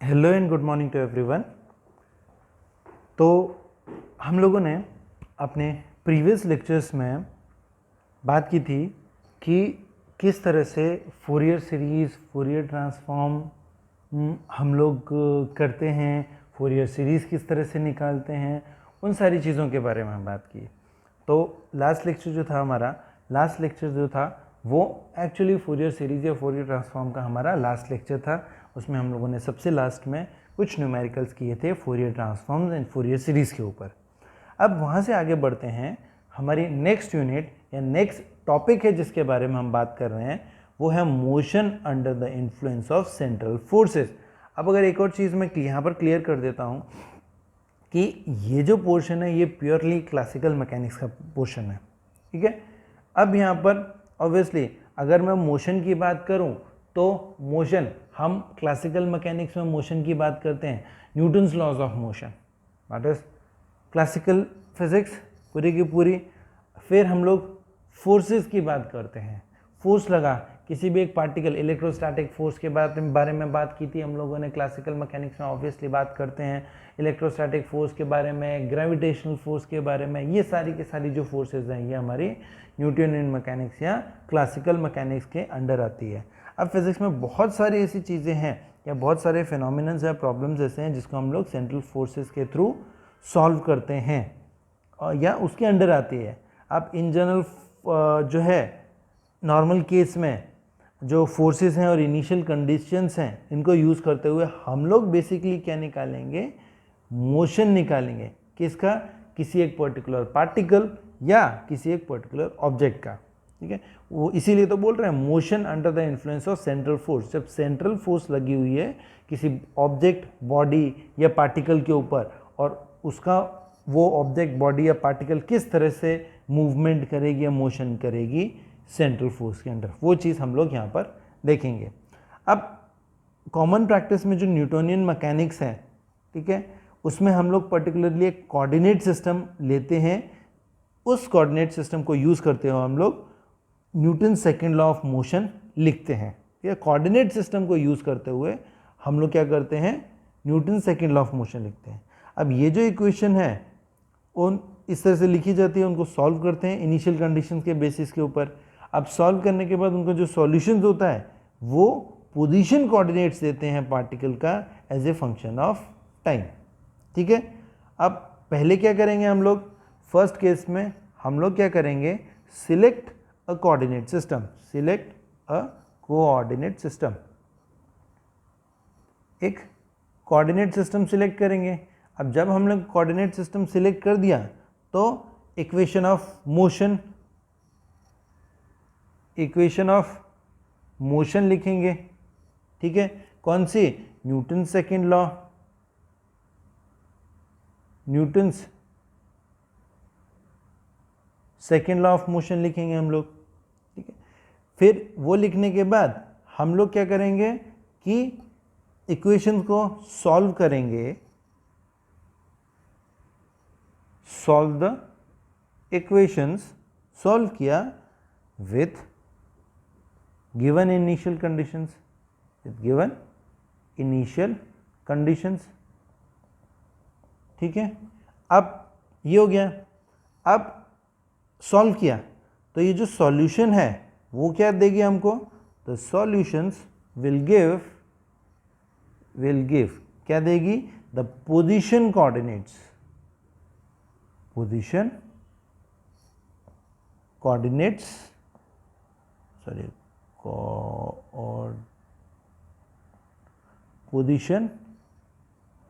Hello and good morning to everyone. तो हम लोगों ने अपने प्रीवियस लेक्चर्स में बात की थी कि किस तरह से फोरियर सीरीज़, फोरियर ट्रांसफॉर्म हम लोग करते हैं, फोरियर सीरीज़ किस तरह से निकालते हैं, उन सारी चीज़ों के बारे में हम बात की। तो लास्ट लेक्चर जो था वो एक्चुअली फोरियर सीरीज़ या फोरियर ट्रांसफॉर्म का हमारा लास्ट लेक्चर था। उसमें हम लोगों ने सबसे लास्ट में कुछ न्यूमेरिकल्स किए थे Fourier transforms and Fourier series के ऊपर। अब वहाँ से आगे बढ़ते हैं, हमारी नेक्स्ट यूनिट या नेक्स्ट टॉपिक है जिसके बारे में हम बात कर रहे हैं, वो है motion under the influence of central forces. अब अगर एक और चीज़ मैं यहाँ पर क्लियर कर देता हूँ कि ये जो पोर्शन है ये प्योरली क्लासिकल मैकेनिक्स का पोर्शन है, ठीक है। अब यहाँ पर ऑब्वियसली अगर मैं मोशन की बात करूँ तो मोशन, हम क्लासिकल मैकेनिक्स में मोशन की बात करते हैं Newton's laws of motion, that is classical physics पूरी की पूरी। फिर हम लोग फोर्सेस की बात करते हैं, फोर्स लगा किसी भी एक पार्टिकल, इलेक्ट्रोस्टैटिक फोर्स के बारे में बात की थी हम लोगों ने क्लासिकल मैकेनिक्स में। ऑब्वियसली बात करते हैं इलेक्ट्रोस्टैटिक फोर्स के बारे में, ग्रेविटेशनल फोर्स के बारे में। ये सारी की सारी जो फोर्सेस हैं ये हमारी न्यूटोनियन मैकेनिक्स या क्लासिकल मैकेनिक्स के अंडर आती है। अब फिजिक्स में बहुत सारी ऐसी चीज़ें हैं या बहुत सारे फिनोमिनन्स या प्रॉब्लम्स ऐसे हैं जिसको हम लोग सेंट्रल फोर्सेस के थ्रू सॉल्व करते हैं और या उसके अंडर आती है। अब इन जनरल जो है नॉर्मल केस में जो फोर्सेस हैं और इनिशियल कंडीशंस हैं, इनको यूज़ करते हुए हम लोग बेसिकली क्या निकालेंगे, मोशन निकालेंगे। किसका? किसी एक पर्टिकुलर पार्टिकल या किसी एक पर्टिकुलर ऑब्जेक्ट का, ठीक है। वो इसीलिए तो बोल रहे हैं motion under the influence of central force. जब सेंट्रल फोर्स लगी हुई है किसी ऑब्जेक्ट, बॉडी या पार्टिकल के ऊपर और उसका वो ऑब्जेक्ट, बॉडी या पार्टिकल किस तरह से मूवमेंट करेगी या मोशन करेगी सेंट्रल फोर्स के अंडर, वो चीज़ हम लोग यहाँ पर देखेंगे। अब कॉमन प्रैक्टिस में जो न्यूटोनियन मैकेनिक्स है, ठीक है, उसमें हम लोग पर्टिकुलरली एक कोऑर्डिनेट सिस्टम लेते हैं। उस कोऑर्डिनेट सिस्टम को यूज़ करते हुए हम लोग Newton second law of motion लिखते हैं। या कोऑर्डिनेट सिस्टम को यूज़ करते हुए हम लोग क्या करते हैं, Newton second law of motion लिखते हैं। अब ये जो इक्वेशन है उन इस तरह से लिखी जाती है, उनको सॉल्व करते हैं इनिशियल कंडीशंस के बेसिस के ऊपर। अब सॉल्व करने के बाद उनका जो सॉल्यूशंस होता है वो पोजीशन कोऑर्डिनेट्स देते हैं पार्टिकल का as a function of time, ठीक है। अब पहले क्या करेंगे हम लोग, फर्स्ट केस में हम लोग क्या करेंगे, select a coordinate system, select a coordinate system, एक कोऑर्डिनेट सिस्टम सिलेक्ट करेंगे। अब जब हम लोग कोऑर्डिनेट सिस्टम सिलेक्ट कर दिया तो इक्वेशन ऑफ मोशन लिखेंगे, ठीक है। कौन सी? Newton second law, Newton's second law of motion लिखेंगे हम लोग, ठीक है। फिर वो लिखने के बाद हम लोग क्या करेंगे कि इक्वेशन को सॉल्व करेंगे, सॉल्व द इक्वेशंस, सॉल्व किया विथ गिवन इनिशियल कंडीशंस, ठीक है। अब ये हो गया। अब सॉल्व किया तो ये जो सॉल्यूशन है वो क्या देगी हमको, द सॉल्यूशंस विल गिव क्या देगी, the position coordinates, position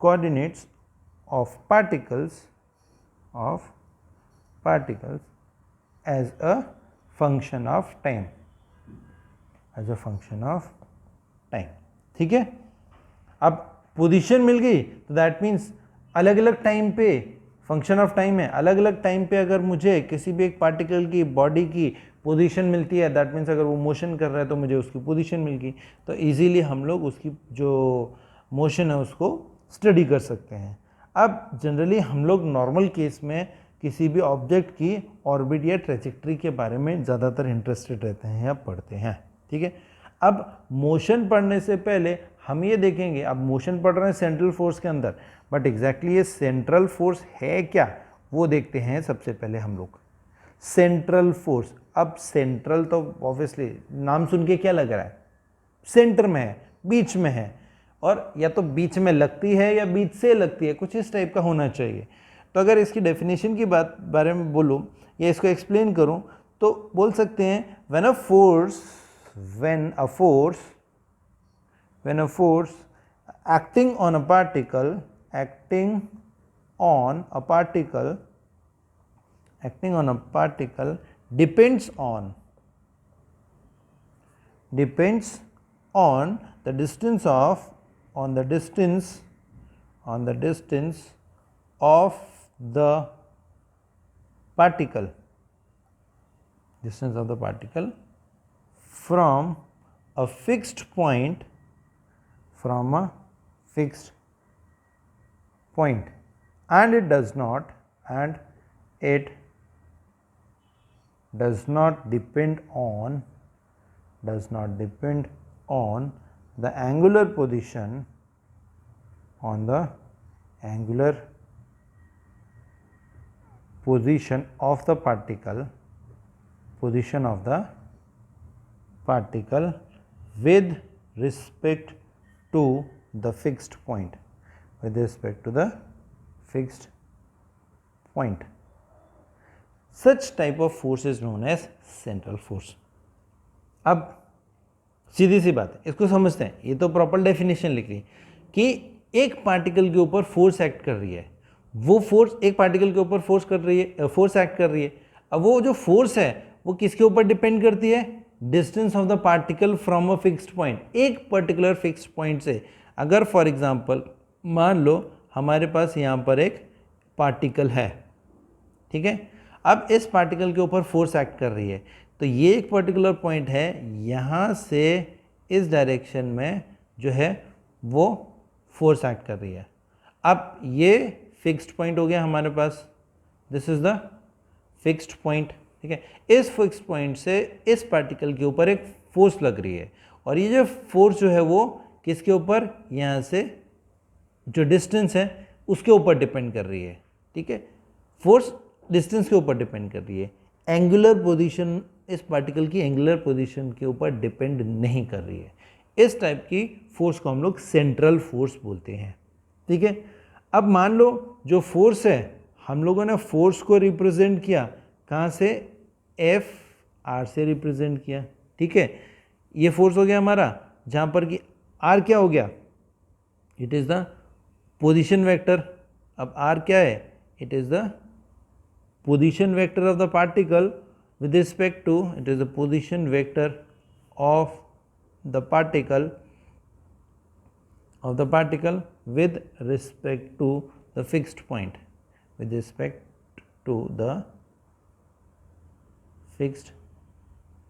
coordinates of particles as a function of time, ठीक है। अब पोजीशन मिल गई तो दैट मीन्स अलग अलग टाइम पे, फंक्शन ऑफ टाइम है, अलग अलग टाइम पे अगर मुझे किसी भी एक पार्टिकल की बॉडी की पोजीशन मिलती है, दैट मीन्स अगर वो मोशन कर रहा है तो मुझे उसकी पोजीशन मिल गई। तो इजीली हम लोग उसकी जो मोशन है उसको स्टडी कर सकते हैं। अब जनरली हम लोग नॉर्मल केस में किसी भी ऑब्जेक्ट की ऑर्बिट या ट्रेजेक्ट्री के बारे में ज़्यादातर इंटरेस्टेड रहते हैं या पढ़ते हैं, ठीक है। अब मोशन पढ़ने से पहले हम ये देखेंगे, अब मोशन पढ़ रहे हैं सेंट्रल फोर्स के अंदर, बट एग्जैक्टली ये सेंट्रल फोर्स है क्या वो देखते हैं सबसे पहले हम लोग। सेंट्रल फोर्स, अब सेंट्रल तो ऑब्वियसली नाम सुन के क्या लग रहा है, सेंटर में है, बीच में है, और या तो बीच में लगती है या बीच से लगती है, कुछ इस टाइप का होना चाहिए। तो अगर इसकी डेफिनेशन की बारे में बोलूँ या इसको एक्सप्लेन करूँ तो बोल सकते हैं when a force acting on a particle depends on the distance of the particle from a fixed point and it does not depend on the angular position of the particle with respect to the fixed point. Such type of force is known as central force. अब सीधी सी बात है, इसको समझते हैं। ये तो proper definition लिख रही है कि एक पार्टिकल के ऊपर फोर्स एक्ट कर रही है, वो फोर्स एक पार्टिकल के ऊपर फोर्स एक्ट कर रही है। अब वो जो फोर्स है वो किसके ऊपर डिपेंड करती है, distance of the particle from a fixed point, एक पर्टिकुलर फिक्स्ड पॉइंट से। अगर फॉर एग्जांपल मान लो हमारे पास यहाँ पर एक पार्टिकल है, ठीक है, अब इस पार्टिकल के ऊपर फोर्स एक्ट कर रही है, तो ये एक पर्टिकुलर पॉइंट है, यहाँ से इस डायरेक्शन में जो है वो फोर्स एक्ट कर रही है। अब ये फिक्स्ड पॉइंट हो गया हमारे पास, this is the fixed point, ठीक है। इस फिक्स्ड पॉइंट से इस पार्टिकल के ऊपर एक फोर्स लग रही है, और ये जो फोर्स जो है वो किसके ऊपर, यहाँ से जो डिस्टेंस है उसके ऊपर डिपेंड कर रही है, ठीक है। फोर्स डिस्टेंस के ऊपर डिपेंड कर रही है, एंगुलर पोजीशन इस पार्टिकल की एंगुलर पोजीशन के ऊपर डिपेंड नहीं कर रही है। इस टाइप की फोर्स को हम लोग सेंट्रल फोर्स बोलते हैं, ठीक है। अब मान लो जो फोर्स है, हम लोगों ने फोर्स को रिप्रेजेंट किया कहाँ से, एफ आर से रिप्रेजेंट किया, ठीक है। ये फोर्स हो गया हमारा, जहाँ पर कि आर क्या हो गया, it is the position vector. अब आर क्या है, it is the position vector of the particle with respect to, it is the position vector of the particle with respect to the fixed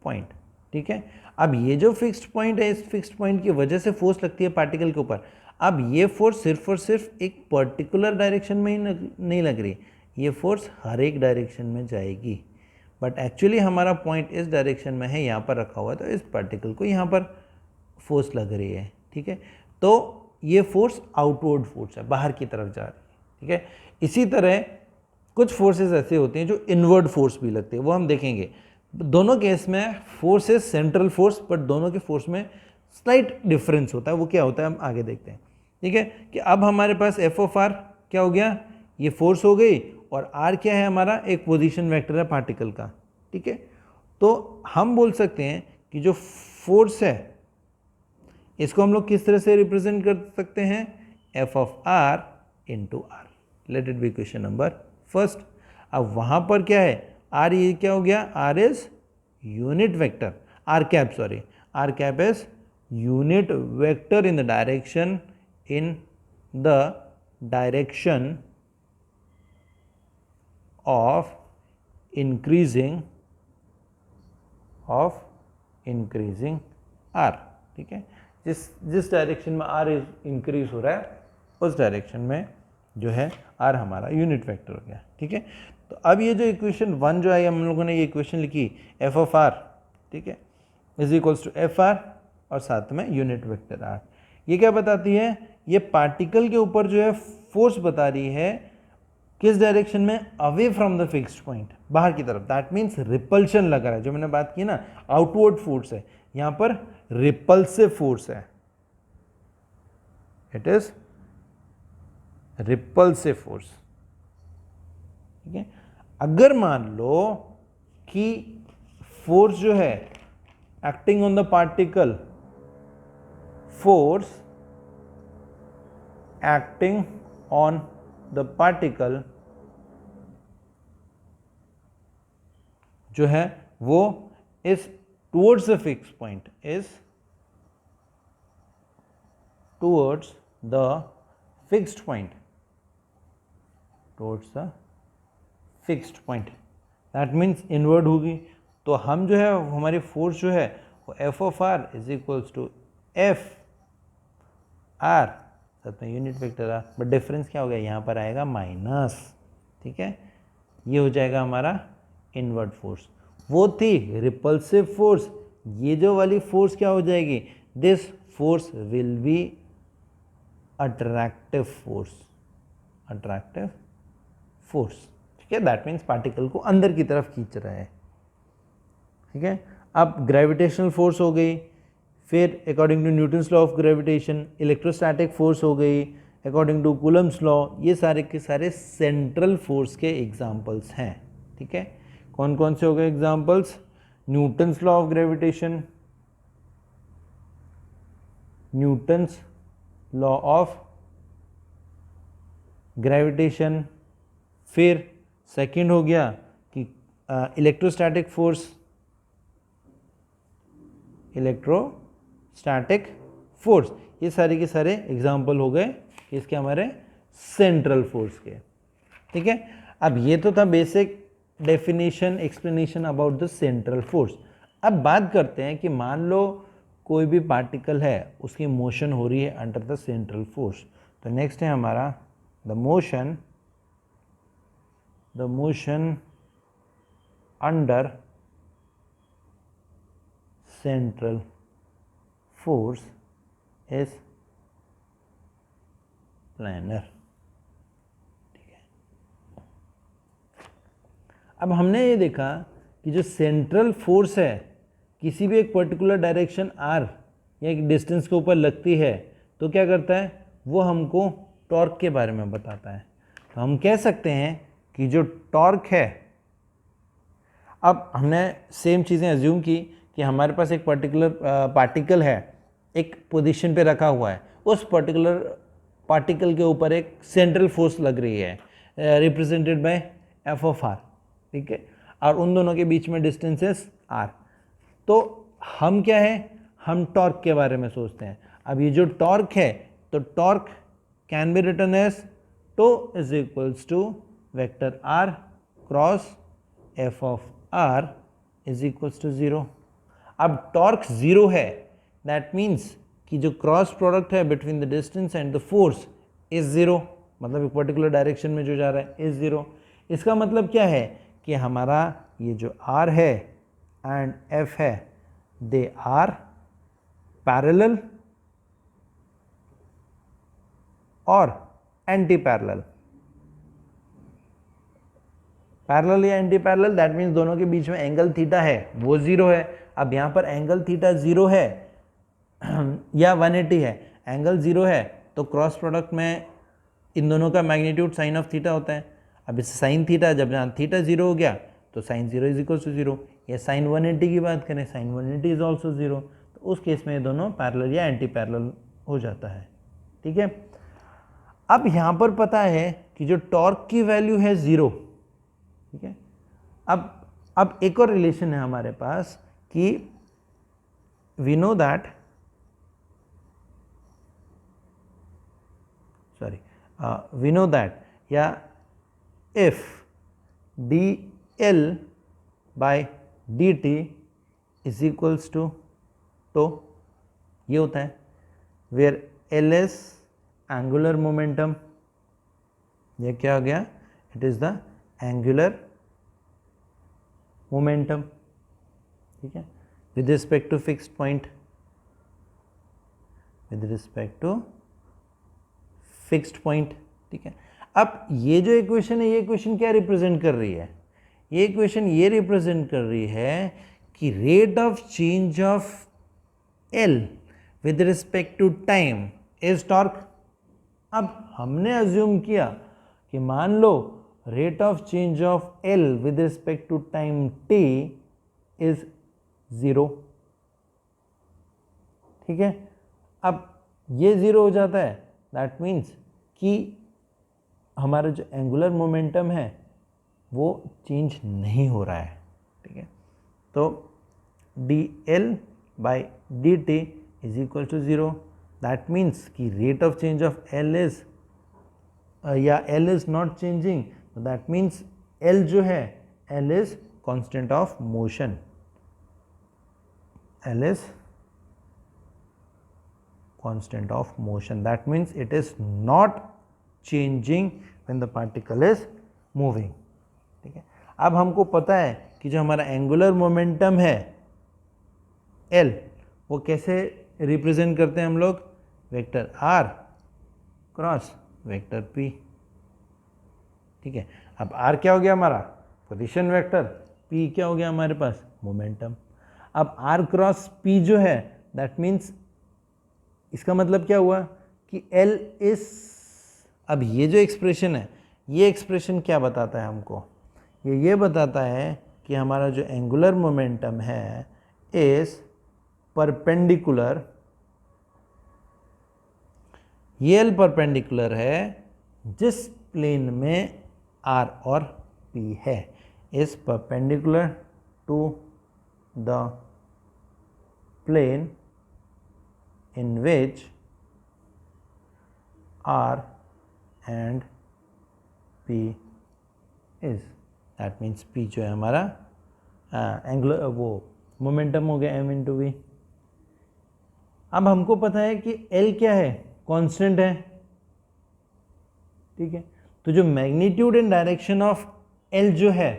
point, ठीक है। अब ये जो fixed point है, इस फिक्स्ड पॉइंट की वजह से फोर्स लगती है पार्टिकल के ऊपर। अब ये फोर्स सिर्फ और सिर्फ एक पर्टिकुलर डायरेक्शन में ही नहीं लग रही, ये फोर्स हर एक डायरेक्शन में जाएगी, बट एक्चुअली हमारा पॉइंट इस डायरेक्शन में है, यहाँ पर रखा हुआ है, तो इस पार्टिकल को यहाँ पर फोर्स लग रही है, ठीक है। तो ये फोर्स आउटवर्ड फोर्स है, बाहर की तरफ जा रही है, ठीक है। इसी तरह कुछ फोर्सेस ऐसे होते हैं जो इनवर्ड फोर्स भी लगते हैं, वो हम देखेंगे। दोनों केस में force is central force, but दोनों के फोर्स में स्लाइट डिफरेंस होता है। वो क्या होता है हम आगे देखते हैं, ठीक है। कि अब हमारे पास एफ ऑफ आर क्या हो गया, ये फोर्स हो गई, और आर क्या है हमारा, एक पोजीशन वेक्टर है पार्टिकल का, ठीक है। तो हम बोल सकते हैं कि जो फोर्स है इसको हम लोग किस तरह से रिप्रेजेंट कर सकते हैं, F of R into R. Let it be question number first. अब वहाँ पर क्या है, आर ये क्या हो गया, R is unit vector, R cap is unit vector in the direction of increasing r, ठीक है। जिस डायरेक्शन में r इंक्रीज हो रहा है उस डायरेक्शन में जो है r हमारा यूनिट वेक्टर हो गया, ठीक है। तो अब ये जो इक्वेशन 1 जो है, हम लोगों ने ये इक्वेशन लिखी f ऑफ r, ठीक है, is equals to F R और साथ में यूनिट वेक्टर r। ये क्या बताती है, ये पार्टिकल के ऊपर जो है फोर्स बता रही है, किस डायरेक्शन में, away from the fixed point, बाहर की तरफ। दैट मीन्स रिपल्शन लग रहा है, जो मैंने बात की ना, आउटवर्ड फोर्स है, यहां पर रिपल्सिव फोर्स है, इट इज रिपल्सिव फोर्स। ठीक है, अगर मान लो कि फोर्स जो है acting on the particle, force acting on the particle जो है वो is towards the fix point, is towards the fixed point, towards the fixed point, that means inward होगी। तो हम जो है हमारी फोर्स जो है वो F of R is equals to F R, साथ में unit vector R, but difference क्या हो गया, यहाँ पर आएगा माइनस। ठीक है, ये हो जाएगा हमारा इनवर्ड फोर्स। वो थी रिपल्सिव फोर्स, ये जो वाली फोर्स क्या हो जाएगी, this force will be attractive force, attractive force. ठीक है, दैट मीन्स पार्टिकल को अंदर की तरफ खींच रहा है। ठीक है, अब ग्रेविटेशनल फोर्स हो गई, फिर according to Newton's law of gravitation electrostatic force हो गई, अकॉर्डिंग टू कूलम्स लॉ, ये सारे के सारे सेंट्रल फोर्स के एग्जाम्पल्स हैं। ठीक है, कौन कौन से हो गए examples, Newton's law of gravitation, Newton's law of gravitation, फिर सेकंड हो गया कि इलेक्ट्रोस्टैटिक फोर्स, इलेक्ट्रोस्टैटिक फोर्स, ये सारे के सारे एग्जाम्पल हो गए इसके हमारे सेंट्रल फोर्स के। ठीक है, अब ये तो था basic definition, explanation about the central force. अब बात करते हैं कि मान लो कोई भी पार्टिकल है, उसकी मोशन हो रही है अंडर द सेंट्रल फोर्स। तो नेक्स्ट है हमारा the motion under central force is planar. ठीक है, अब हमने ये देखा कि जो सेंट्रल फोर्स है किसी भी एक पर्टिकुलर डायरेक्शन आर या एक डिस्टेंस के ऊपर लगती है तो क्या करता है, वो हमको टॉर्क के बारे में बताता है। तो हम कह सकते हैं कि जो टॉर्क है, अब हमने सेम चीज़ें अज्यूम की कि हमारे पास एक पर्टिकुलर पार्टिकल है, एक पोजीशन पे रखा हुआ है, उस पर्टिकुलर पार्टिकल के ऊपर एक सेंट्रल फोर्स लग रही है represented by F of R. ठीक है, और उन दोनों के बीच में डिस्टेंसेस आर। तो हम क्या है, हम टॉर्क के बारे में सोचते हैं। अब ये जो टॉर्क है, तो torque can be written as tau is equals to vector R cross F of R is equals to 0। अब टॉर्क 0 है, दैट मीन्स कि जो क्रॉस प्रोडक्ट है between the distance and the force is 0, मतलब एक particular direction में जो जा रहा है इज 0। इसका मतलब क्या है कि हमारा ये जो R है एंड F है, दे आर पैरेलल और एंटी पैरेलल। पैरेलल या एंटी पैरेलल, दैट मीन्स दोनों के बीच में एंगल थीटा है वो 0 है। अब यहाँ पर एंगल थीटा 0 है या 180 है, एंगल 0 है तो क्रॉस प्रोडक्ट में इन दोनों का मैग्नीट्यूड साइन ऑफ थीटा होता है। अब इस साइन थीटा, जब यहाँ थीटा 0 हो गया तो साइन 0 इज इक्वल टू 0। या साइन 180 की बात करें, साइन 180 इज ऑल्सो 0, तो उस केस में ये दोनों पैरेलल या एंटी पैरेलल हो जाता है। ठीक है, अब यहाँ पर पता है कि जो टॉर्क की वैल्यू है 0। ठीक है, अब एक और रिलेशन है हमारे पास कि we know that, we know that, या if dl by dt is equals to tau, ये होता है where L is angular momentum, ये क्या हो गया, it is the angular momentum. ठीक है, with respect to fixed point, with respect to fixed point. ठीक है, अब ये जो इक्वेशन है, ये इक्वेशन क्या रिप्रेजेंट कर रही है? ये इक्वेशन ये रिप्रेजेंट कर रही है कि rate of change of L with respect to time is torque. अब हमने अज्यूम किया कि मान लो rate of change of L with respect to time T is 0। ठीक है, अब ये 0 हो जाता है, दैट मीन्स कि हमारा जो एंगुलर मोमेंटम है वो चेंज नहीं हो रहा है। ठीक है, तो dl by dt is equal to 0। That means कि rate of change of l is या l is not changing, that means l जो है l is constant of motion, l is constant of motion, that means it is not changing when the particle is moving। ठीक है, अब हमको पता है कि जो हमारा एंगुलर मोमेंटम है L, वो कैसे रिप्रेजेंट करते हैं हम लोग? Vector R cross vector P। ठीक है, अब R क्या हो गया हमारा? Position vector. P क्या हो गया हमारे पास? मोमेंटम। अब R क्रॉस P जो है, दैट मीन्स इसका मतलब क्या हुआ कि L इज, अब ये जो एक्सप्रेशन है, ये एक्सप्रेशन क्या बताता है हमको? ये बताता है कि हमारा जो एंगुलर मोमेंटम है इज परपेंडिकुलर, ये L परपेंडिकुलर है जिस प्लेन में R और P है, is perpendicular to the plane in which R and P is, that means P जो है हमारा एंगुलर वो मोमेंटम हो गया m इंटू वी। अब हमको पता है कि L क्या है? कांस्टेंट है। ठीक है, तो जो magnitude and direction of L जो है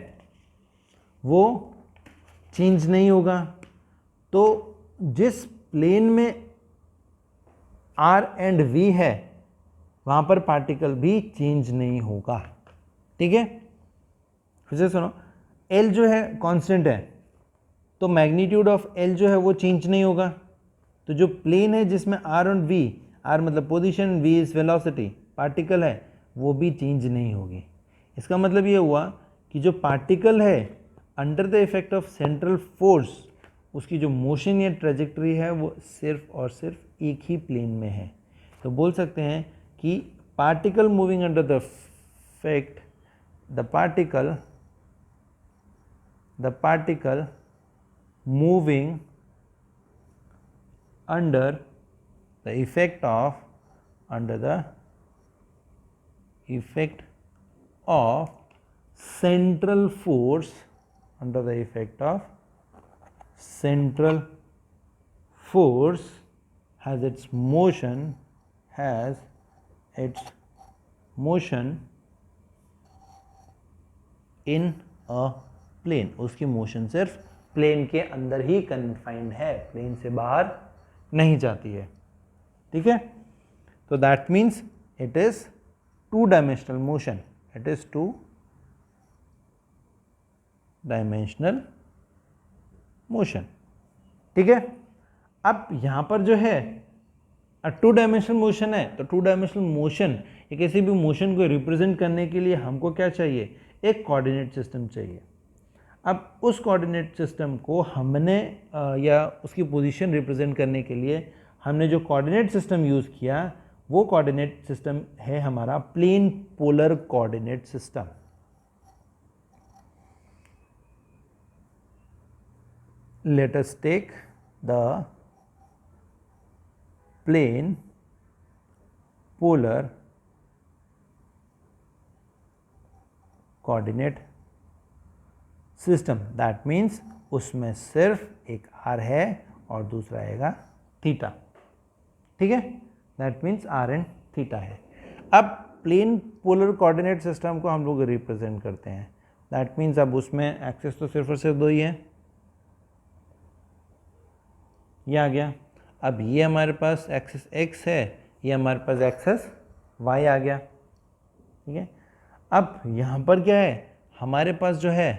वो चेंज नहीं होगा, तो जिस प्लेन में R एंड V है वहां पर पार्टिकल भी चेंज नहीं होगा। ठीक है, फिर से सुनो, L जो है कांस्टेंट है, तो मैग्नीट्यूड ऑफ L जो है वो चेंज नहीं होगा, तो जो प्लेन है जिसमें R और V, R मतलब position, V is velocity, particle है, वो भी चेंज नहीं होगी। इसका मतलब ये हुआ कि जो पार्टिकल है under the effect of central force, उसकी जो मोशन या ट्रेजेक्टरी है वो सिर्फ और सिर्फ एक ही प्लेन में है। तो बोल सकते हैं कि particle moving under the effect, the particle moving under the effect of central force, under the effect of central force has its motion in a plane, उसकी मोशन सिर्फ प्लेन के अंदर ही कन्फाइंड है, प्लेन से बाहर नहीं जाती है। ठीक है, तो that means it is two dimensional motion, it is two dimensional motion. ठीक है, अब यहां पर जो है टू डायमेंशनल मोशन है, तो टू डायमेंशनल मोशन, एक ऐसी भी मोशन को रिप्रेजेंट करने के लिए हमको क्या चाहिए? एक कोऑर्डिनेट सिस्टम चाहिए। अब उस कोऑर्डिनेट सिस्टम को हमने या उसकी पोजीशन रिप्रेजेंट करने के लिए हमने जो कोऑर्डिनेट सिस्टम यूज़ किया, वो कोऑर्डिनेट सिस्टम है हमारा plane polar coordinate system. Let us take the plane polar coordinate system, that means उसमें सिर्फ एक R है और दूसरा आएगा थीटा। ठीक है, that means R and theta है। अब प्लेन पोलर कोऑर्डिनेट सिस्टम को हम लोग रिप्रेजेंट करते हैं, that means अब उसमें एक्सिस तो सिर्फ और सिर्फ दो ही है, ये आ गया। अब ये हमारे पास एक्सेस x है, ये हमारे पास एक्सेस y आ गया, ठीक है। अब यहाँ पर क्या है, हमारे पास जो है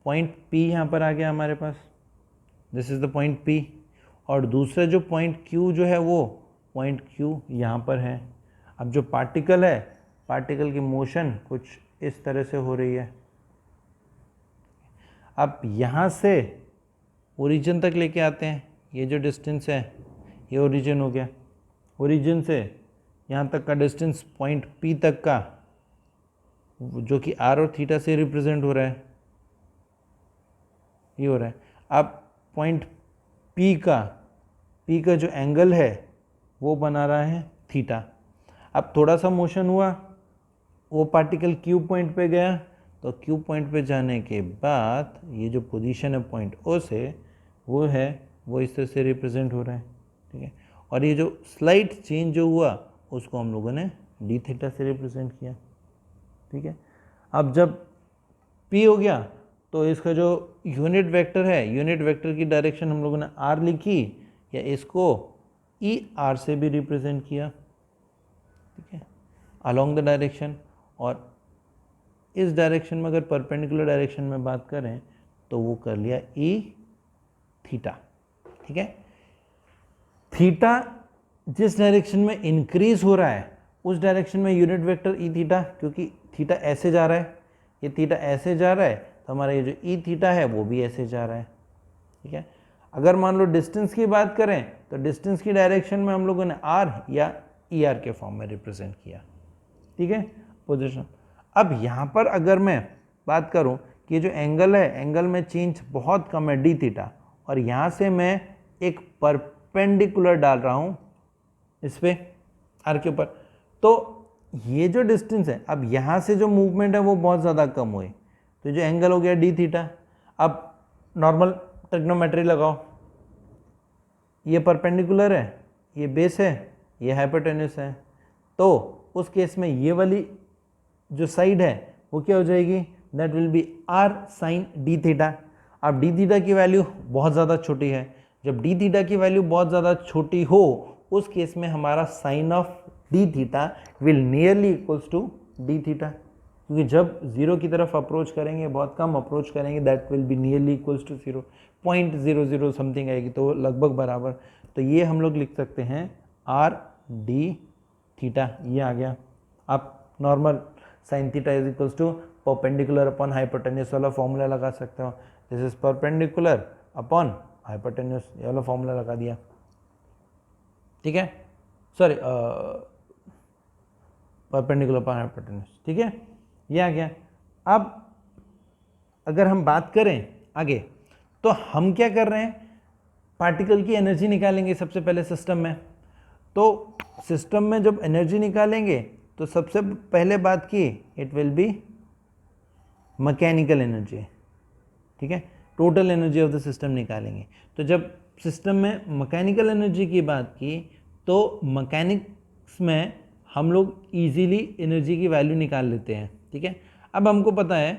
पॉइंट P यहाँ पर आ गया हमारे पास, this is the point P, और दूसरा जो पॉइंट Q जो है वो पॉइंट Q यहाँ पर है। अब जो पार्टिकल है, पार्टिकल की मोशन कुछ इस तरह से हो रही है। अब यहाँ से ओरिजिन तक लेके आते हैं, ये जो डिस्टेंस है ये ओरिजिन हो गया, ओरिजिन से यहाँ तक का डिस्टेंस पॉइंट P तक का, जो कि r और थीटा से रिप्रेजेंट हो रहा है, ये हो रहा है। अब पॉइंट P का जो एंगल है वो बना रहा है थीटा। अब थोड़ा सा मोशन हुआ, वो पार्टिकल Q पॉइंट पे गया, तो Q पॉइंट पे जाने के बाद ये जो पोजीशन है पॉइंट O से, वो है वो इस तरह से रिप्रेजेंट हो रहा है, ठीक है। और ये जो स्लाइट चेंज जो हुआ उसको हम लोगों ने d थीटा से रिप्रेजेंट किया, ठीक है। अब जब P हो गया तो इसका जो यूनिट वेक्टर है, यूनिट वेक्टर की डायरेक्शन हम लोगों ने r लिखी, या इसको ई आर से भी रिप्रेजेंट किया, ठीक है, अलोंग द डायरेक्शन। और इस डायरेक्शन में अगर परपेंडिकुलर डायरेक्शन में बात करें तो वो कर लिया ई थीटा, ठीक है। थीटा जिस डायरेक्शन में इंक्रीज हो रहा है उस डायरेक्शन में यूनिट वेक्टर ई थीटा, क्योंकि थीटा ऐसे जा रहा है, ये थीटा ऐसे जा रहा है, तो हमारा ये जो ई थीटा है वो भी ऐसे जा रहा है, ठीक है। अगर मान लो डिस्टेंस की बात करें तो डिस्टेंस की डायरेक्शन में हम लोगों ने आर या ई आर के फॉर्म में रिप्रेजेंट किया, ठीक है, पोजिशन। अब यहाँ पर अगर मैं बात करूँ कि जो एंगल है, एंगल में चेंज बहुत कम है डी थीटा, और यहाँ से मैं एक परपेंडिकुलर डाल रहा हूँ इस पे आर के ऊपर, तो ये जो डिस्टेंस है, अब यहाँ से जो मूवमेंट है वो बहुत ज़्यादा कम हुई, तो जो एंगल हो गया डी थीटा। अब नॉर्मल ट्रिग्नोमेट्री लगाओ, ये परपेंडिकुलर है, ये बेस है, ये हाइपोटेन्यूस है, तो उस केस में ये वाली जो साइड है वो क्या हो जाएगी, that will be R sine D theta. अब डी थीटा की वैल्यू बहुत ज़्यादा छोटी है, जब डी थीटा की वैल्यू बहुत ज़्यादा छोटी हो उस केस में हमारा sine of D theta will nearly equals to D theta, क्योंकि जब जीरो की तरफ अप्रोच करेंगे, बहुत कम अप्रोच करेंगे, that will be nearly equals to 0.00 something आएगी, तो लगभग बराबर। तो ये हम लोग लिख सकते हैं आर डी थीटा, ये आ गया। आप normal sine theta is equals to perpendicular upon hypotenuse वाला फॉर्मूला लगा सकते हो, this is perpendicular upon hypotenuse, ये वाला फॉर्मूला लगा दिया, ठीक है, सॉरी परपेंडिकुलर अपॉन हाइपोटेन्यूस, ठीक है, ये आ गया। अब अगर हम बात करें आगे, तो हम क्या कर रहे हैं, पार्टिकल की एनर्जी निकालेंगे सबसे पहले सिस्टम में। तो सिस्टम में जब एनर्जी निकालेंगे तो सबसे पहले बात की, it will be mechanical energy, ठीक है, total energy of the system निकालेंगे। तो जब सिस्टम में मैकेनिकल एनर्जी की बात की तो मैकेनिक्स में हम लोग इजीली एनर्जी की वैल्यू निकाल लेते हैं, ठीक है। अब हमको पता है,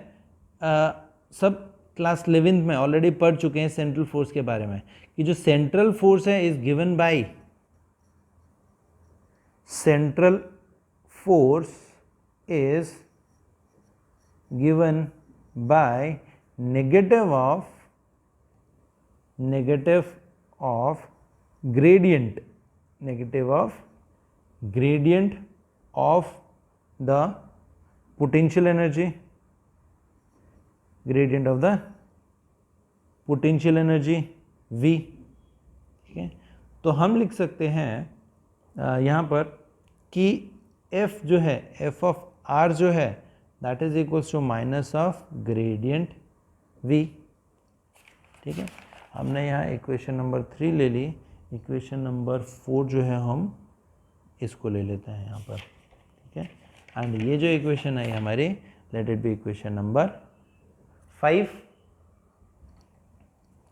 सब क्लास 11th में ऑलरेडी पढ़ चुके हैं सेंट्रल फोर्स के बारे में, कि जो सेंट्रल फोर्स है is given by, central force is given by negative of gradient, negative of gradient of the potential energy, gradient of the potential energy V, ठीक है। तो हम लिख सकते हैं यहाँ पर कि F जो है, F ऑफ R जो है, that is equals to minus of gradient V, ठीक है। हमने यहाँ इक्वेशन नंबर 3 ले ली, इक्वेशन नंबर 4 जो है हम इसको ले लेते हैं यहाँ पर, ठीक है। एंड ये जो इक्वेशन आई हमारी, late it be equation number 5,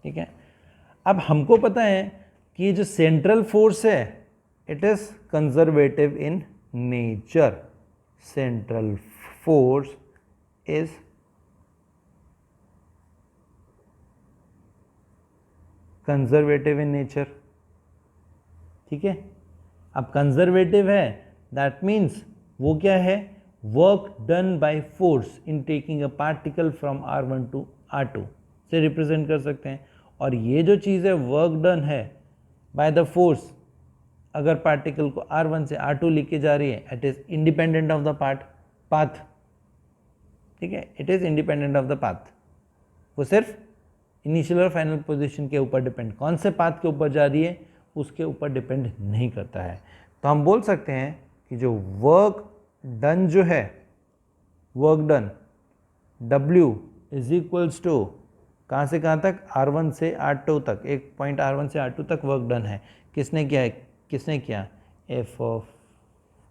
ठीक है। अब हमको पता है कि ये जो सेंट्रल फोर्स है it is conservative in nature, central force is conservative in nature, ठीक है। अब कंजर्वेटिव है, दैट मीन्स वो क्या है, work done by force in taking a particle from R1 to R2 से रिप्रेजेंट कर सकते हैं। और ये जो चीज़ है वर्क डन है बाय द फोर्स, अगर पार्टिकल को R1 से R2 लेके जा रही है, it is independent of the path, ठीक है, it is independent of the path. वो सिर्फ इनिशियल और फाइनल पोजीशन के ऊपर डिपेंड, कौन से पाथ के ऊपर जा रही है उसके ऊपर डिपेंड नहीं करता है। तो हम बोल सकते हैं कि जो वर्क डन जो है, work done W is equals to कहाँ से कहाँ तक, R1 से R2 तक, एक पॉइंट R1 से R2 तक वर्क डन है। किसने किया है, किसने किया, F ऑफ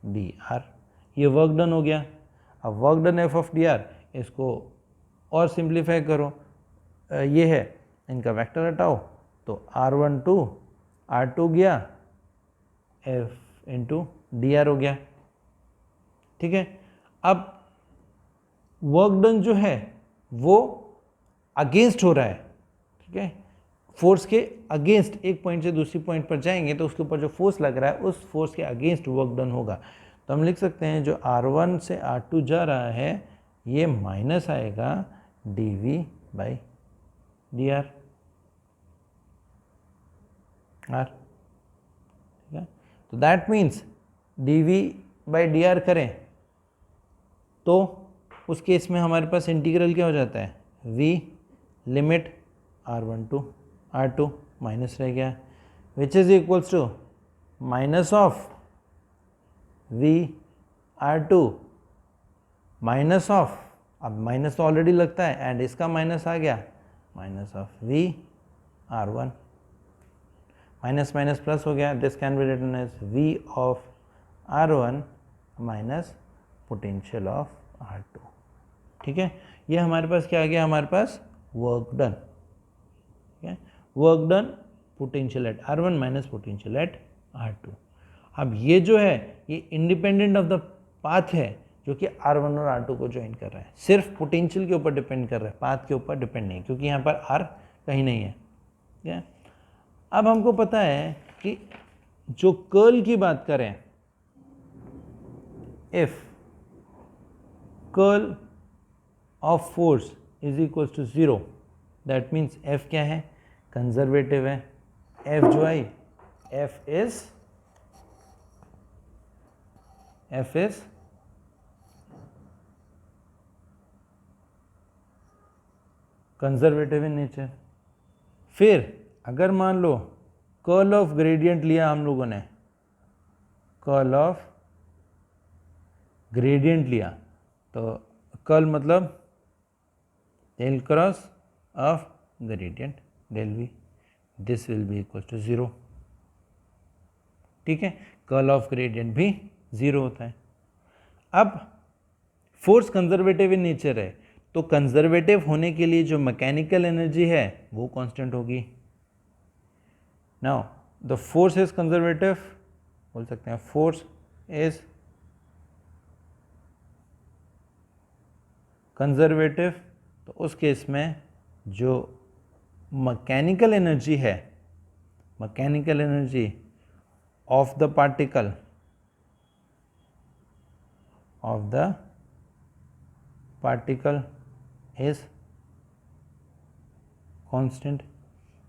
dr, ये वर्क डन हो गया। अब work done F of dr, इसको और सिंप्लीफाई करो, ये है, इनका वेक्टर हटाओ तो R1 टू R2 गया, F इंटू dr हो गया, ठीक है। अब वर्क डन जो है वो अगेंस्ट हो रहा है, ठीक है, फोर्स के अगेंस्ट, एक पॉइंट से दूसरी पॉइंट पर जाएंगे तो उसके ऊपर जो फोर्स लग रहा है उस फोर्स के अगेंस्ट वर्क डन होगा। तो हम लिख सकते हैं जो R1 से R2 जा रहा है ये माइनस आएगा dV बाई dr, ठीक है। तो that means dV by dr करें तो उस केस में हमारे पास इंटीग्रल क्या हो जाता है, v limit R1 to R2 minus रह गया, which is equals to minus of v R2 minus of, अब माइनस तो ऑलरेडी लगता है एंड इसका माइनस आ गया, minus of v R1, minus minus plus हो गया, this can be written as v of R1 minus potential of R2, ठीक है। ये हमारे पास क्या आ गया, हमारे पास वर्क डन, ठीक है, work done potential at R1 minus potential at R2। अब ये जो है ये इंडिपेंडेंट ऑफ द पाथ है जो कि R1 और R2 को ज्वाइन कर रहा है, सिर्फ पोटेंशियल के ऊपर डिपेंड कर रहा है, पाथ के ऊपर डिपेंड नहीं, क्योंकि यहाँ पर R कहीं नहीं है, ठीक है। अब हमको पता है कि जो कर्ल की बात करें, if curl of force is equal to 0, that means F क्या है, कंजर्वेटिव है। F जो आई, F is conservative in nature. फिर अगर मान लो कर्ल ऑफ ग्रेडियंट लिया हम लोगों ने, कर्ल ऑफ ग्रेडियंट लिया, तो कर्ल मतलब del cross of gradient del v, this will be equal to 0, ठीक है। कर्ल ऑफ ग्रेडियंट भी 0 होता है। अब फोर्स कंजर्वेटिव इन नेचर है, तो कंजर्वेटिव होने के लिए जो मैकेनिकल एनर्जी है वो कांस्टेंट होगी। Now the force is conservative, बोल सकते हैं फोर्स इज कंजर्वेटिव, तो उस केस में जो मैकेनिकल एनर्जी है, mechanical energy of the particle, of the particle is constant.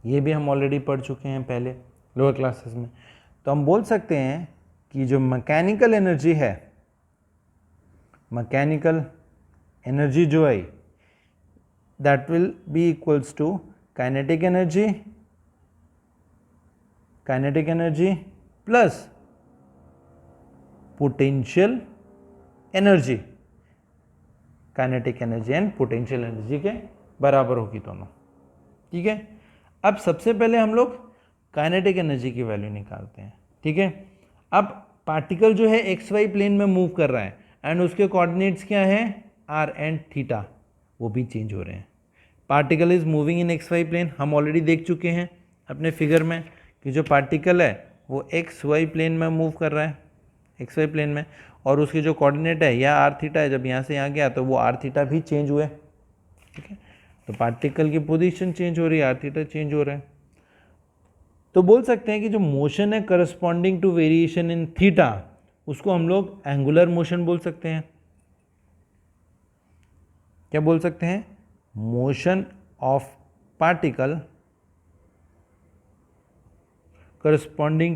ये भी हम ऑलरेडी पढ़ चुके हैं पहले लोअर क्लासेस में। तो हम बोल सकते हैं कि जो मैकेनिकल एनर्जी है, मैकेनिकल एनर्जी जो है that will be equals to kinetic energy, kinetic energy plus potential energy, kinetic energy and potential energy के बराबर होगी दोनों, ठीक है। अब सबसे पहले हम लोग काइनेटिक एनर्जी की वैल्यू निकालते हैं, ठीक है। अब पार्टिकल जो है एक्स वाई प्लेन में मूव कर रहा है एंड उसके कोऑर्डिनेट्स क्या है, आर एंड थीटा, वो भी चेंज हो रहे हैं। Particle is moving in x y plane, हम ऑलरेडी देख चुके हैं अपने फिगर में कि जो पार्टिकल है वो एक्स वाई प्लेन में मूव कर रहा है, एक्स वाई प्लेन में, और उसके जो कोऑर्डिनेट है या आर थीटा है, जब यहाँ से यहाँ गया तो वो आर थीटा भी चेंज हुए, ठीक है। तो पार्टिकल की पोजीशन चेंज हो रही है, आर थीटा चेंज हो रहा है। तो बोल सकते हैं कि जो मोशन है corresponding to variation in theta, उसको हम लोग एंगुलर मोशन बोल सकते हैं। क्या बोल सकते हैं? Motion of particle corresponding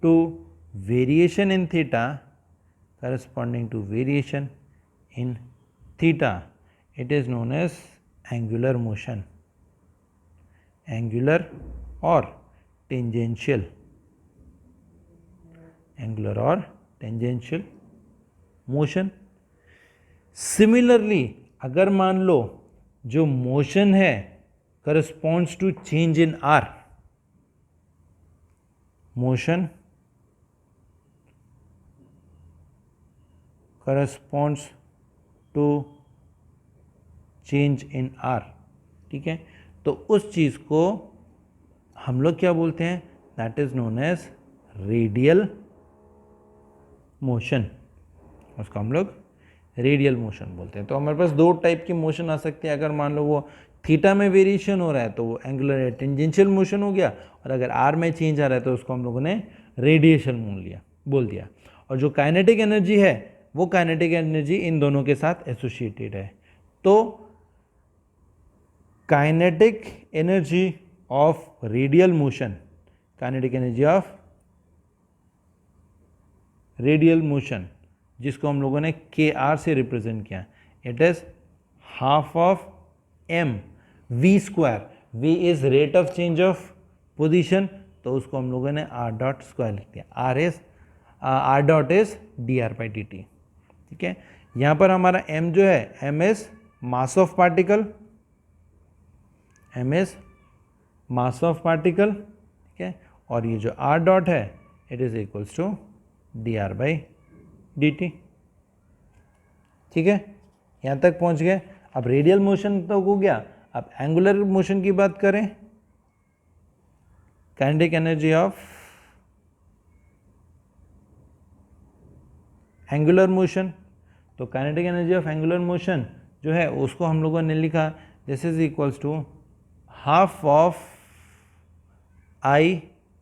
to variation in theta, corresponding to variation in theta, it is known as angular motion, angular or tangential, angular or tangential motion। Similarly अगर मान लो जो मोशन है corresponds to change in R, motion corresponds to change in R, ठीक है, तो उस चीज को हम लोग क्या बोलते हैं? That is known as radial motion, उसको हम लोग रेडियल मोशन बोलते हैं। तो हमारे पास दो टाइप की मोशन आ सकती है। अगर मान लो वो थीटा में वेरिएशन हो रहा है तो वो एंगुलर या टेंजेंशियल मोशन हो गया, और अगर आर में चेंज आ रहा है तो उसको हम लोगों ने रेडिएशन बोल दिया। और जो काइनेटिक एनर्जी है वो काइनेटिक एनर्जी इन दोनों के साथ एसोसिएटेड है। तो kinetic energy of radial motion, kinetic energy of radial motion, जिसको हम लोगों ने के आर से रिप्रेजेंट किया, it is half of M V square. V is rate of change of position, तो उसको हम लोगों ने आर डॉट स्क्वायर लिख दिया। R dot is D R by D T, ठीक है। यहाँ पर हमारा एम जो है, M is mass of particle, M is mass of particle, ठीक है। और ये जो आर डॉट है it is equals to D R by D T, ठीक है। यहाँ तक पहुँच गए। अब रेडियल मोशन तो हो गया, अब एंगुलर मोशन की बात करें। Kinetic energy of angular motion, तो kinetic energy of angular motion जो है उसको हम लोगों ने लिखा this is equals to half of I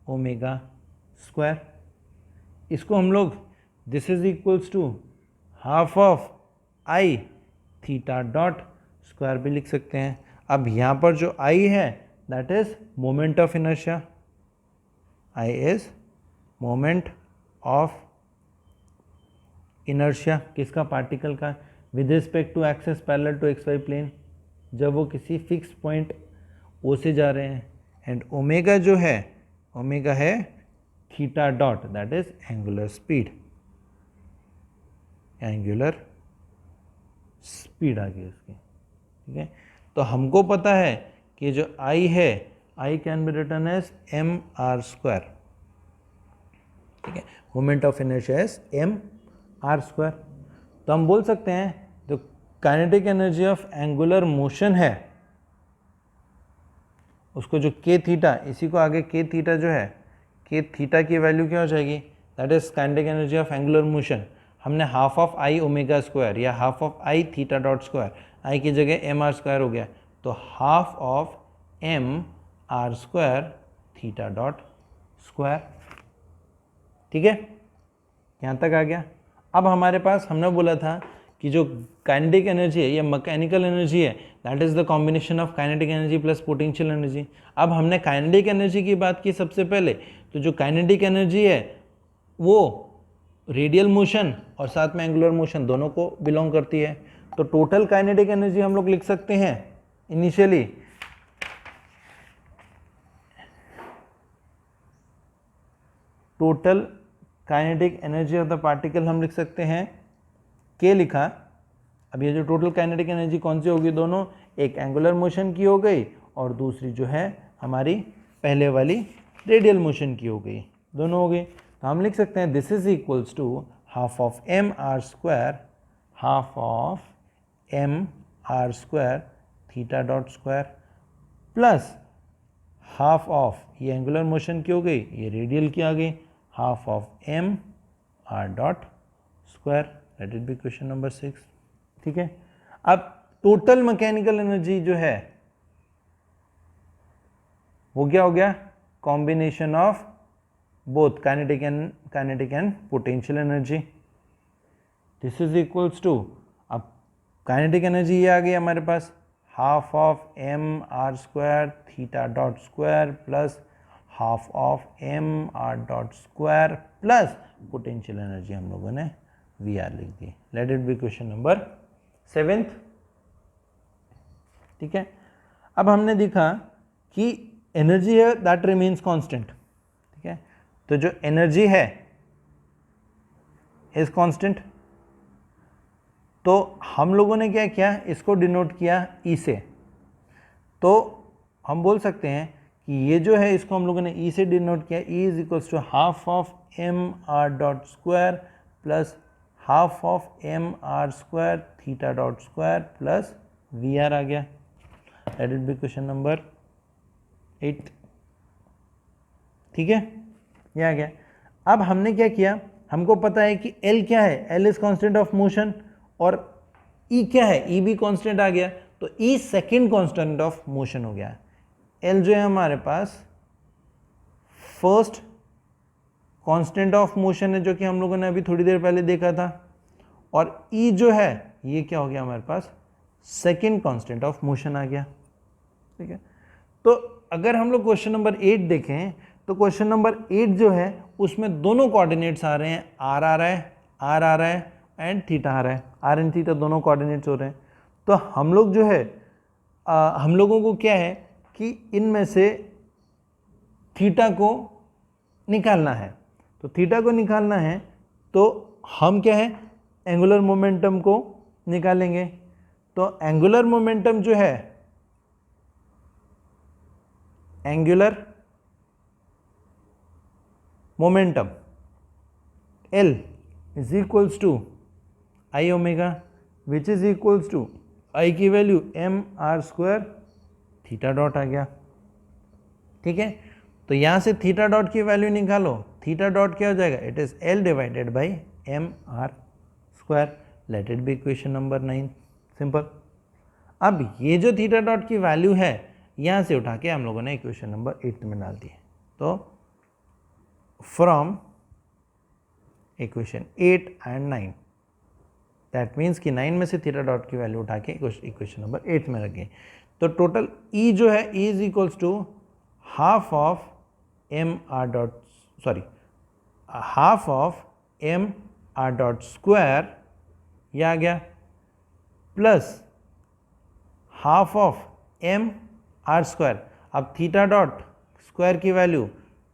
omega square. इसको हम लोग this is equals to half of I theta dot square भी लिख सकते हैं। अब यहाँ पर जो आई है that is moment of inertia, I is moment of inertia, किसका? पार्टिकल का, with respect to axes parallel to x y plane, जब वो किसी फिक्स पॉइंट ओ से जा रहे हैं। एंड ओमेगा जो है, ओमेगा है theta dot, that is angular speed, angular speed आ गई उसकी, ठीक है। तो हमको पता है कि जो आई है, I can be written as M R square, ठीक है। Moment of inertia as M R square. तो हम बोल सकते हैं जो kinetic energy of angular motion है उसको जो के थीटा, इसी को आगे के थीटा जो है, के थीटा की वैल्यू क्या हो जाएगी? That is kinetic energy of angular motion. हमने half of I omega square या half of I theta dot square, I की जगह एम आर स्क्वायर हो गया, तो half of M R square theta dot square, ठीक है। यहाँ तक आ गया। अब हमारे पास हमने बोला था कि जो काइनेटिक एनर्जी है या मैकेनिकल एनर्जी है that is the combination of kinetic energy plus potential energy. अब हमने काइनेटिक एनर्जी की बात की सबसे पहले, तो जो काइनेटिक एनर्जी है वो रेडियल मोशन और साथ में एंगुलर मोशन दोनों को बिलोंग करती है। तो टोटल काइनेटिक एनर्जी हम लोग लिख सकते हैं initially total kinetic energy of the particle हम लिख सकते हैं के लिखा। अब ये जो टोटल काइनेटिक एनर्जी कौन सी होगी? दोनों, एक एंगुलर मोशन की हो गई और दूसरी जो है हमारी पहले वाली रेडियल मोशन की हो गई, दोनों हो गई। तो हम लिख सकते हैं this is equals to half of M R square, half of M R square theta dot square plus half of, ये एंगुलर मोशन की हो गई, ये रेडियल की आ गई, half of M R dot square. Let it be question number 6, ठीक है। अब टोटल मैकेनिकल एनर्जी जो है वो क्या हो गया, combination of both kinetic and potential energy. This is equals to, अब काइनेटिक एनर्जी ये आ गई हमारे पास, half of M R square theta dot square plus half of M R dot square plus potential energy हम लोगों ने V R लिख दी। Let it be question number 7। ठीक है, अब हमने देखा कि एनर्जी है दैट रिमेन्स कांस्टेंट। ठीक है, तो जो एनर्जी है इज कांस्टेंट, तो हम लोगों ने क्या किया, इसको डिनोट किया ई से। तो हम बोल सकते हैं कि ये जो है इसको हम लोगों ने ई से डिनोट किया, E is equals to half of M R dot square plus half of M R square theta dot square plus V R आ गया। Let it be question number 8। ठीक है, ये आ गया। अब हमने क्या किया, हमको पता है कि L क्या है, L is constant of motion, और E क्या है, E भी कांस्टेंट आ गया, तो E second constant of motion हो गया। L जो है हमारे पास फर्स्ट कांस्टेंट ऑफ मोशन है, जो कि हम लोगों ने अभी थोड़ी देर पहले देखा था, और E जो है ये क्या हो गया हमारे पास, सेकेंड कांस्टेंट ऑफ मोशन आ गया। ठीक है, तो अगर हम लोग क्वेश्चन नंबर 8 देखें, तो क्वेश्चन नंबर 8 जो है उसमें दोनों कोऑर्डिनेट्स आ रहे हैं, आर आ रहा है, आर आ रहा है एंड थीटा आ रहा है, आर एंड थीटा दोनों कोऑर्डिनेट्स हो रहे हैं। तो हम लोग जो है हम लोगों को क्या है कि इनमें से थीटा को निकालना है। तो थीटा को निकालना है तो हम क्या है, एंगुलर मोमेंटम को निकालेंगे। तो एंगुलर मोमेंटम जो है, angular momentum L is equals to I omega, which is equals to I की value M R square theta dot आ गया। ठीक है, तो यहाँ से थीटा डॉट की वैल्यू निकालो, थीटा डॉट क्या हो जाएगा, it is L divided by M R square. Let it be equation number 9, simple. अब ये जो थीटा डॉट की वैल्यू है यहाँ से उठा के हम लोगों ने इक्वेशन नंबर 8 में डाल दी है। तो from equation 8 and 9, that means कि 9 में से थीटा डॉट की वैल्यू उठा के इक्वेशन नंबर 8 में रखें। तो टोटल E जो है, E is equals to half of M R dot, sorry half of M R dot square, ये आ गया, plus half of M R square. अब थीटा डॉट स्क्वायर की वैल्यू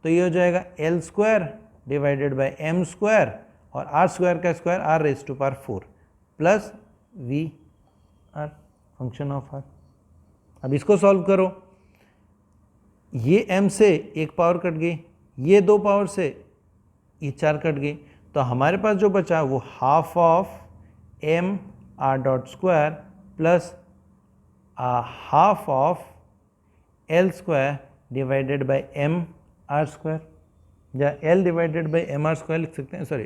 तो ये हो जाएगा L square divided by M square, और आर स्क्वायर का square R raise to power 4 plus V R function of R. अब इसको सॉल्व करो, ये m से एक पावर कट गई, ये 2 पावर से ये 4 कट गई, तो हमारे पास जो बचा वो half of M R dot square plus half of L square divided by M R square, या L divided by M R square लिख सकते हैं, सॉरी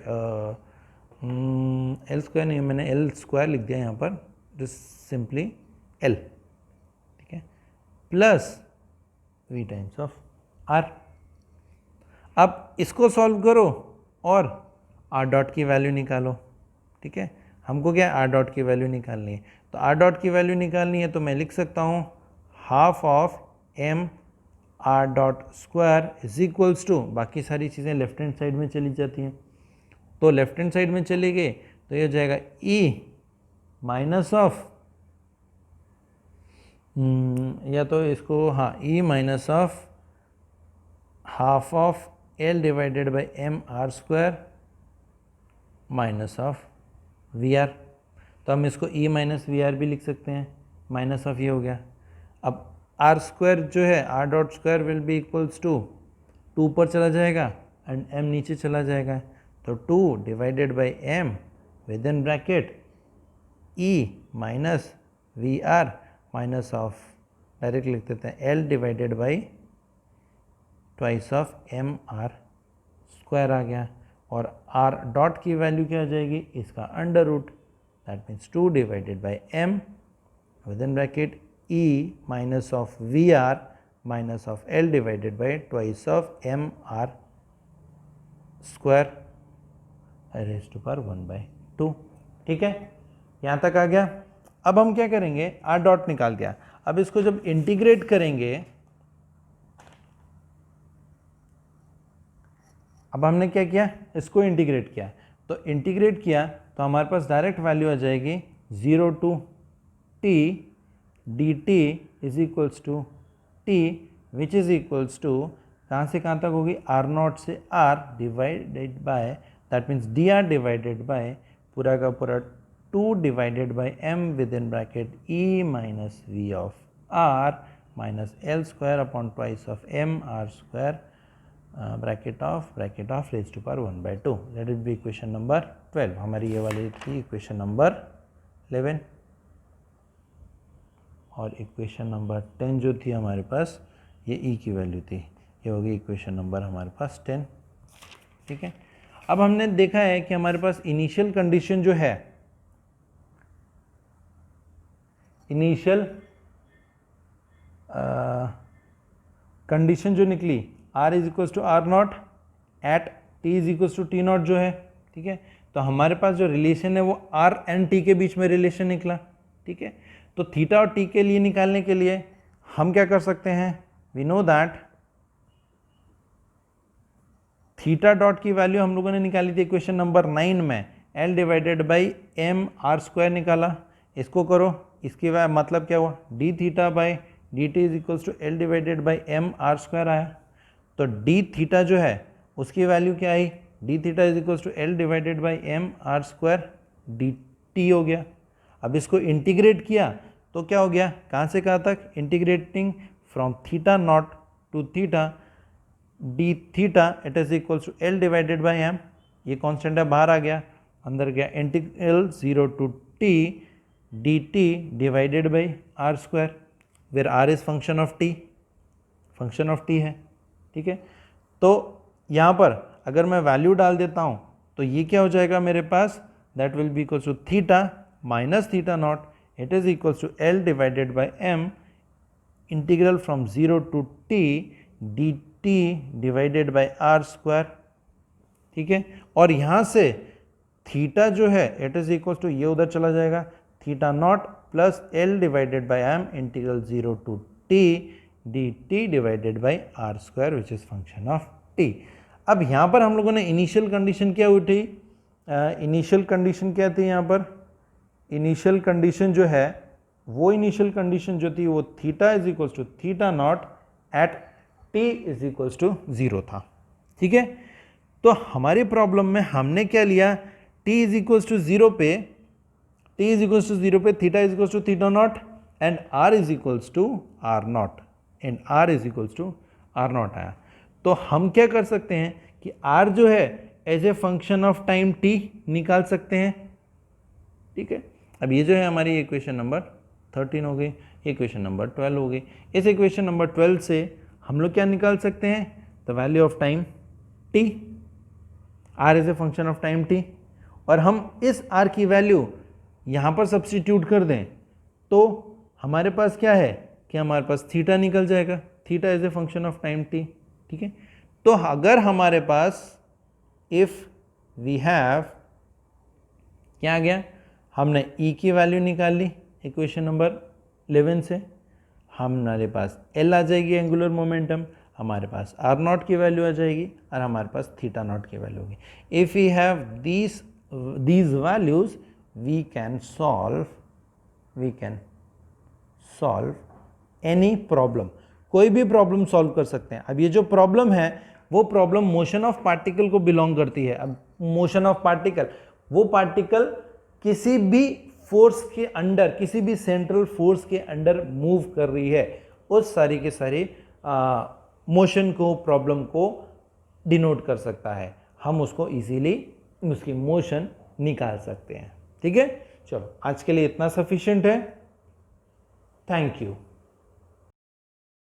L स्क्वायर नहीं, मैंने L स्क्वायर लिख दिया यहाँ पर, दिस सिंपली L। ठीक है, plus V times of R। अब इसको सॉल्व करो और R डॉट की वैल्यू निकालो। ठीक है, हमको क्या R डॉट की वैल्यू निकालनी है, तो R डॉट की वैल्यू निकालनी है तो मैं लिख सकता हूँ half of M R dot square is equals to, बाकी सारी चीज़ें लेफ्ट हैंड साइड में चली जाती हैं, तो लेफ्ट हैंड साइड में चली गई तो ये हो जाएगा E माइनस ऑफ, या तो इसको हाँ E minus of half of L divided by M R square minus of V R. तो हम इसको E माइनस वी आर भी लिख सकते हैं, माइनस ऑफ ये हो गया। अब आर स्क्वायर जो है, R dot square will be equals to 2 ऊपर चला जाएगा एंड m नीचे चला जाएगा, तो 2 divided by m within bracket E minus V R minus of, direct लिख देते हैं L divided by twice of M R square आ गया, और r डॉट की वैल्यू क्या हो जाएगी, इसका under root, that means 2 divided by m within bracket E minus of VR minus of L divided by twice of MR square raised to power 1/2। ठीक है, यहाँ तक आ गया। अब हम क्या करेंगे, R डॉट निकाल दिया। अब इसको जब इंटीग्रेट करेंगे, अब हमने क्या किया, इसको इंटीग्रेट किया। तो इंटीग्रेट किया तो हमारे पास डायरेक्ट वैल्यू आ जाएगी 0 to t dt is equals to t which is equals to कहाँ से कहाँ तक होगी, r नॉट से r divided by, that means dr divided by पूरा का पूरा 2 divided by m within bracket e minus v of r minus L square upon twice of m r square bracket of raise to power 1/2। Let it be equation number 12। हमारी ये वाली थी equation number 11। और equation number 10 जो थी हमारे पास, ये e की वैल्यू थी, ये होगी इक्वेशन नंबर हमारे पास 10। ठीक है, अब हमने देखा है कि हमारे पास इनिशियल कंडीशन जो है, इनिशियल कंडीशन जो निकली r is equals to R not at t is equals to T not जो है। ठीक है, तो हमारे पास जो रिलेशन है वो r एंड t के बीच में रिलेशन निकला। ठीक है, तो थीटा और t के लिए निकालने के लिए हम क्या कर सकते हैं, we know that theta dot की वैल्यू हम लोगों ने निकाली थी इक्वेशन नंबर 9 में, l divided by m r square निकाला। इसको करो, इसकी मतलब क्या हुआ, d theta by D T is equals to L divided by m r square आया। तो d थीटा जो है उसकी वैल्यू क्या आई, d theta is equals to L divided by m r square D T हो गया। अब इसको इंटीग्रेट किया तो क्या हो गया, कहाँ से कहाँ तक, integrating from theta not to theta D theta it is equals to L divided by m, ये कॉन्स्टेंट है बाहर आ गया, अंदर गया integral 0 to t D T divided by R square, where r is function of t, function of t है। ठीक है, तो यहाँ पर अगर मैं वैल्यू डाल देता हूँ तो ये क्या हो जाएगा मेरे पास, that will be equals to theta minus theta naught, it is equals to L divided by m integral from 0 to t D T divided by R square. ठीक है, और यहाँ से थीटा जो है इट इज इक्वल्स टू, ये उधर चला जाएगा, theta not plus L divided by m integral 0 to t D T divided by R square which is function of t। अब यहाँ पर हम लोगों ने इनिशियल कंडीशन क्या उठी, इनिशियल कंडीशन क्या थी यहाँ पर, इनिशियल कंडीशन जो है वो इनिशियल कंडीशन जो थी वो theta is equals to theta not at t is equals to 0 था। ठीक है, तो हमारी प्रॉब्लम में हमने क्या लिया, t इज इक्वल्स टू 0 पे, t इज इक्वल्स टू 0 पे theta is equals to theta not and r is equals to r not, and r is equals to r not आया। तो हम क्या कर सकते हैं कि r जो है as a function of time t निकाल सकते हैं। ठीक है, अब ये जो है हमारी इक्वेशन नंबर 13 हो गई, इक्वेशन नंबर 12 हो गई। इस इक्वेशन नंबर 12 से हम लोग क्या निकाल सकते हैं, the value of time t, r is a function of time t, और हम इस r की वैल्यू यहाँ पर सब्स्टिट्यूट कर दें तो हमारे पास क्या है कि हमारे पास थीटा निकल जाएगा, theta is a function of time t। ठीक है, तो अगर हमारे पास इफ वी हैव, क्या आ गया, हमने e की वैल्यू निकाल ली इक्वेशन नंबर 11 से, हमारे पास L आ जाएगी एंगुलर मोमेंटम, हमारे पास R नॉट की वैल्यू आ जाएगी और हमारे पास थीटा नॉट की वैल्यू होगी। If we have these values we can solve any problem, कोई भी प्रॉब्लम सॉल्व कर सकते हैं। अब ये जो प्रॉब्लम है वो प्रॉब्लम मोशन ऑफ पार्टिकल को बिलोंग करती है। अब मोशन ऑफ पार्टिकल, वो पार्टिकल किसी भी फोर्स के अंडर, किसी भी सेंट्रल फोर्स के अंडर मूव कर रही है, उस सारी के सारी मोशन को, प्रॉब्लम को डिनोट कर सकता है। हम उसको इजीली उसकी मोशन निकाल सकते हैं। ठीक है, चलो आज के लिए इतना सफिशिएंट है। Thank you.